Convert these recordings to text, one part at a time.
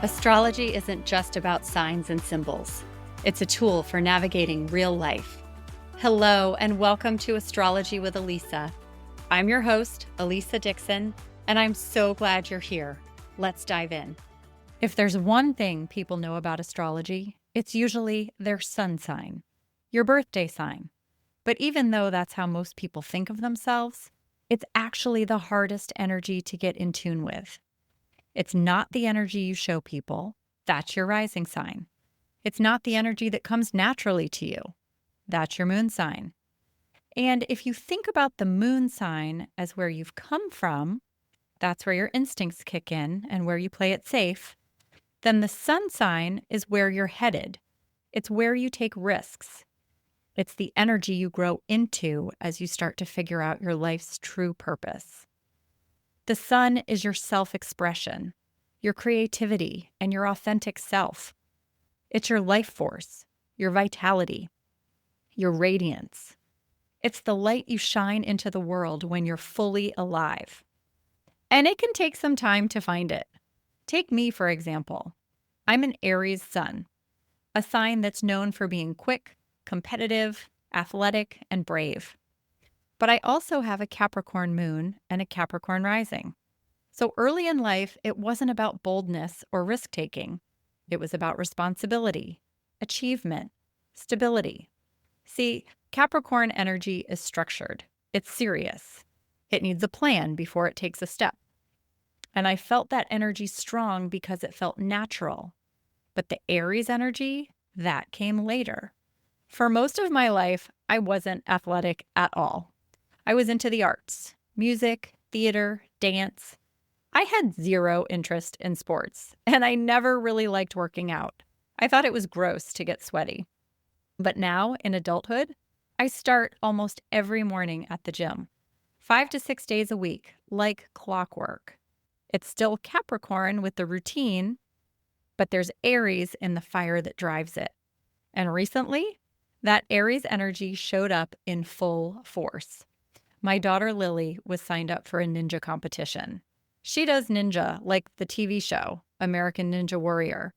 Astrology isn't just about signs and symbols. It's a tool for navigating real life. Hello, and welcome to Astrology with Elisa. I'm your host, Elisa Dixon, and I'm so glad you're here. Let's dive in. If there's one thing people know about astrology, it's usually their sun sign, your birthday sign. But even though that's how most people think of themselves, it's actually the hardest energy to get in tune with. It's not the energy you show people. That's your rising sign. It's not the energy that comes naturally to you. That's your moon sign. And if you think about the moon sign as where you've come from, that's where your instincts kick in and where you play it safe, then the sun sign is where you're headed. It's where you take risks. It's the energy you grow into as you start to figure out your life's true purpose. The sun is your self-expression, your creativity, and your authentic self. It's your life force, your vitality, your radiance. It's the light you shine into the world when you're fully alive. And it can take some time to find it. Take me, for example. I'm an Aries sun, a sign that's known for being quick, competitive, athletic, and brave. But I also have a Capricorn moon and a Capricorn rising. So early in life, it wasn't about boldness or risk-taking. It was about responsibility, achievement, stability. See, Capricorn energy is structured. It's serious. It needs a plan before it takes a step. And I felt that energy strong because it felt natural. But the Aries energy, that came later. For most of my life, I wasn't athletic at all. I was into the arts, music, theater, dance. I had zero interest in sports, and I never really liked working out. I thought it was gross to get sweaty. But now, in adulthood, I start almost every morning at the gym, 5 to 6 days a week, like clockwork. It's still Capricorn with the routine, but there's Aries in the fire that drives it. And recently, that Aries energy showed up in full force. My daughter Lily was signed up for a ninja competition. She does ninja like the TV show, American Ninja Warrior.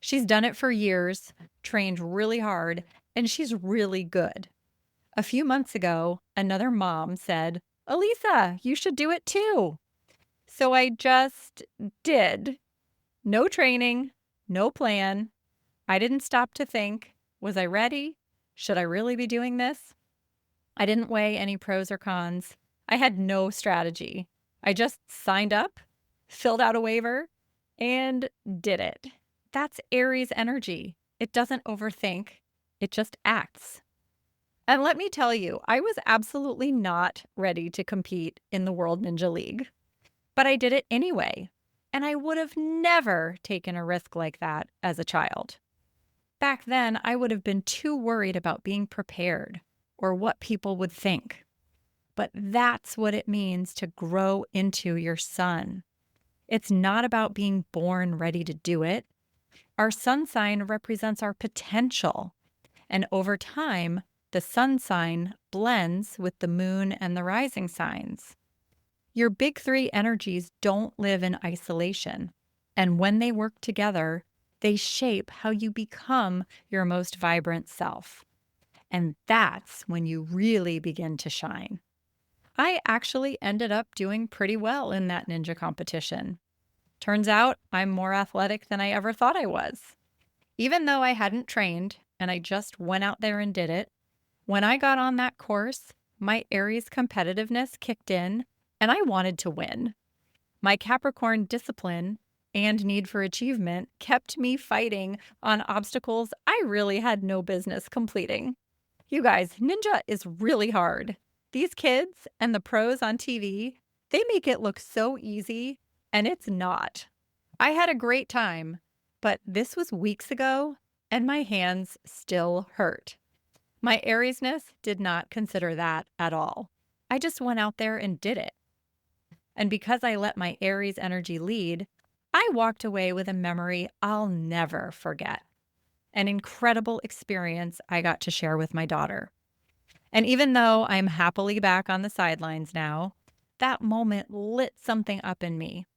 She's done it for years, trained really hard, and she's really good. A few months ago, another mom said, "Elisa, you should do it too." So I just did. No training, no plan. I didn't stop to think, was I ready? Should I really be doing this? I didn't weigh any pros or cons. I had no strategy. I just signed up, filled out a waiver, and did it. That's Aries energy. It doesn't overthink. It just acts. And let me tell you, I was absolutely not ready to compete in the World Ninja League. But I did it anyway. And I would have never taken a risk like that as a child. Back then, I would have been too worried about being prepared or what people would think. But that's what it means to grow into your sun. It's not about being born ready to do it. Our sun sign represents our potential. And over time, the sun sign blends with the moon and the rising signs. Your big three energies don't live in isolation. And when they work together, they shape how you become your most vibrant self. And that's when you really begin to shine. I actually ended up doing pretty well in that ninja competition. Turns out I'm more athletic than I ever thought I was. Even though I hadn't trained and I just went out there and did it, when I got on that course, my Aries competitiveness kicked in and I wanted to win. My Capricorn discipline and need for achievement kept me fighting on obstacles I really had no business completing. You guys, ninja is really hard. These kids and the pros on TV, they make it look so easy, and it's not. I had a great time, but this was weeks ago, and my hands still hurt. My Ariesness did not consider that at all. I just went out there and did it. And because I let my Aries energy lead, I walked away with a memory I'll never forget. An incredible experience I got to share with my daughter. And even though I'm happily back on the sidelines now, that moment lit something up in me.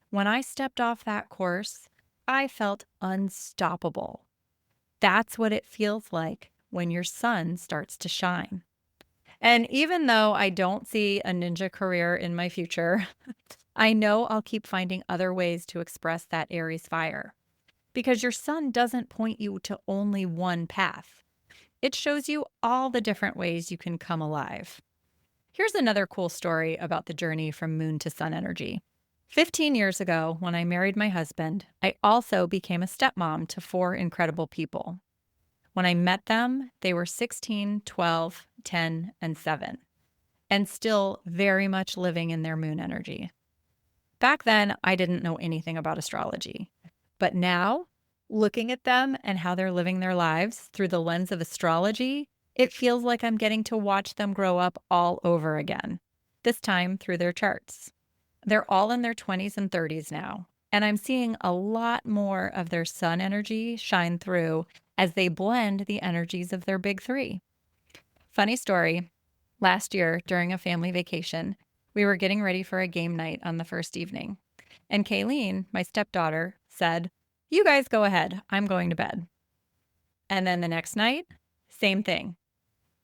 When I stepped off that course, I felt unstoppable. That's what it feels like when your sun starts to shine. And even though I don't see a ninja career in my future, I know I'll keep finding other ways to express that Aries fire. Because your sun doesn't point you to only one path, it shows you all the different ways you can come alive. Here's another cool story about the journey from moon to sun energy. 15 years ago, when I married my husband, I also became a stepmom to four incredible people. When I met them, they were 16, 12, 10, and 7, and still very much living in their moon energy. Back then, I didn't know anything about astrology. But now, looking at them and how they're living their lives through the lens of astrology, it feels like I'm getting to watch them grow up all over again, this time through their charts. They're all in their 20s and 30s now, and I'm seeing a lot more of their sun energy shine through as they blend the energies of their big three. Funny story, last year during a family vacation, we were getting ready for a game night on the first evening. And Kayleen, my stepdaughter, said, "You guys go ahead. I'm going to bed." And then the next night, same thing.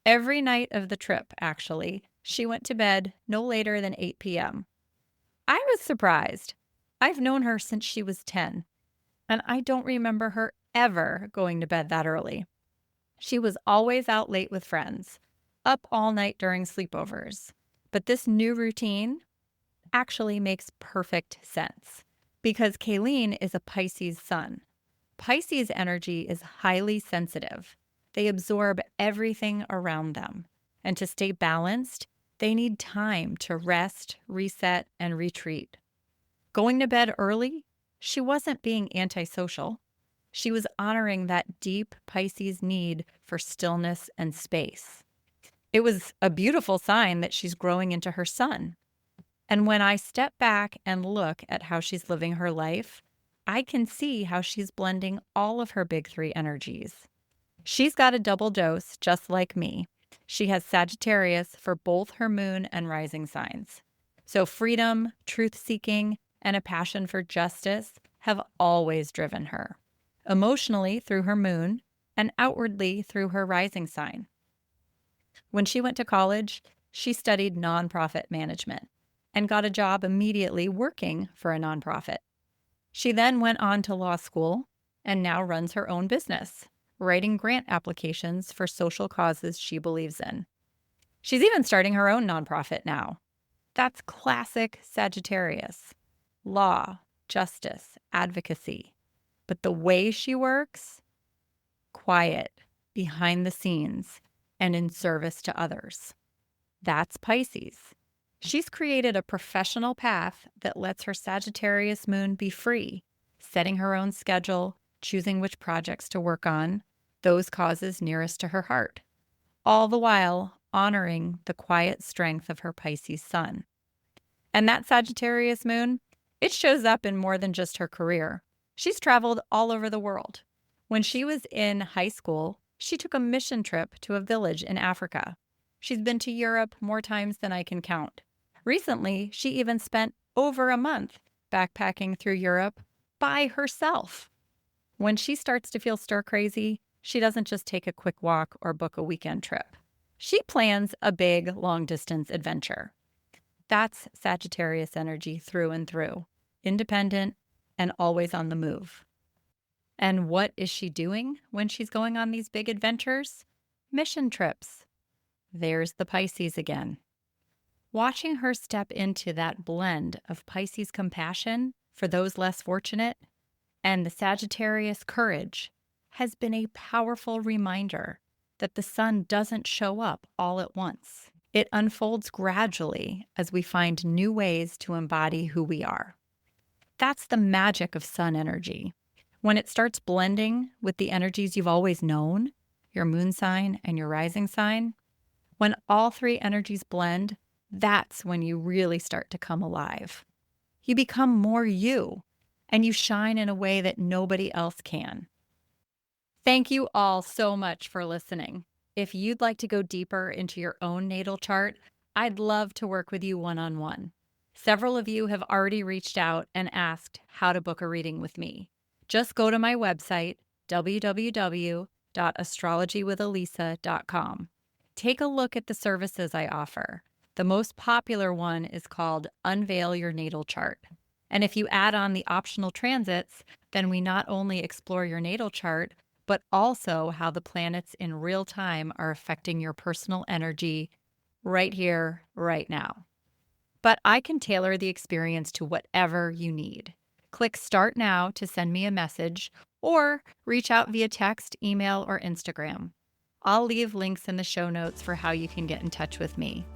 Every night of the trip, actually, she went to bed no later than 8 p.m. I was surprised. I've known her since she was 10, and I don't remember her ever going to bed that early. She was always out late with friends, up all night during sleepovers. But this new routine actually makes perfect sense because Kayleen is a Pisces sun. Pisces energy is highly sensitive. They absorb everything around them. And to stay balanced, they need time to rest, reset, and retreat. Going to bed early, she wasn't being antisocial. She was honoring that deep Pisces need for stillness and space. It was a beautiful sign that she's growing into her sun. And when I step back and look at how she's living her life, I can see how she's blending all of her big three energies. She's got a double dose, just like me. She has Sagittarius for both her moon and rising signs. So freedom, truth-seeking, and a passion for justice have always driven her, emotionally through her moon and outwardly through her rising sign. When she went to college, she studied nonprofit management and got a job immediately working for a nonprofit. She then went on to law school and now runs her own business, writing grant applications for social causes she believes in. She's even starting her own nonprofit now. That's classic Sagittarius. Law, justice, advocacy. But the way she works, quiet, behind the scenes, and in service to others. That's Pisces. She's created a professional path that lets her Sagittarius moon be free, setting her own schedule, choosing which projects to work on, those causes nearest to her heart, all the while honoring the quiet strength of her Pisces sun. And that Sagittarius moon, it shows up in more than just her career. She's traveled all over the world. When she was in high school, she took a mission trip to a village in Africa. She's been to Europe more times than I can count. Recently, she even spent over a month backpacking through Europe by herself. When she starts to feel stir crazy, she doesn't just take a quick walk or book a weekend trip. She plans a big, long-distance adventure. That's Sagittarius energy through and through, independent and always on the move. And what is she doing when she's going on these big adventures? Mission trips. There's the Pisces again. Watching her step into that blend of Pisces compassion for those less fortunate and the Sagittarius courage has been a powerful reminder that the sun doesn't show up all at once. It unfolds gradually as we find new ways to embody who we are. That's the magic of sun energy. When it starts blending with the energies you've always known, your moon sign and your rising sign, when all three energies blend, that's when you really start to come alive. You become more you, and you shine in a way that nobody else can. Thank you all so much for listening. If you'd like to go deeper into your own natal chart, I'd love to work with you one-on-one. Several of you have already reached out and asked how to book a reading with me. Just go to my website, www.astrologywithalisa.com. Take a look at the services I offer. The most popular one is called Unveil Your Natal Chart. And if you add on the optional transits, then we not only explore your natal chart, but also how the planets in real time are affecting your personal energy right here, right now. But I can tailor the experience to whatever you need. Click Start Now to send me a message or reach out via text, email, or Instagram. I'll leave links in the show notes for how you can get in touch with me.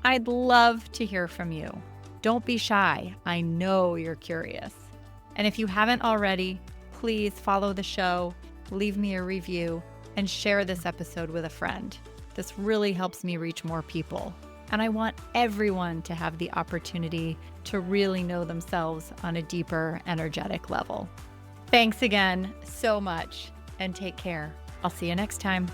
I'd love to hear from you. Don't be shy. I know you're curious. And if you haven't already, please follow the show, leave me a review, and share this episode with a friend. This really helps me reach more people. And I want everyone to have the opportunity to really know themselves on a deeper energetic level. Thanks again so much, and take care. I'll see you next time.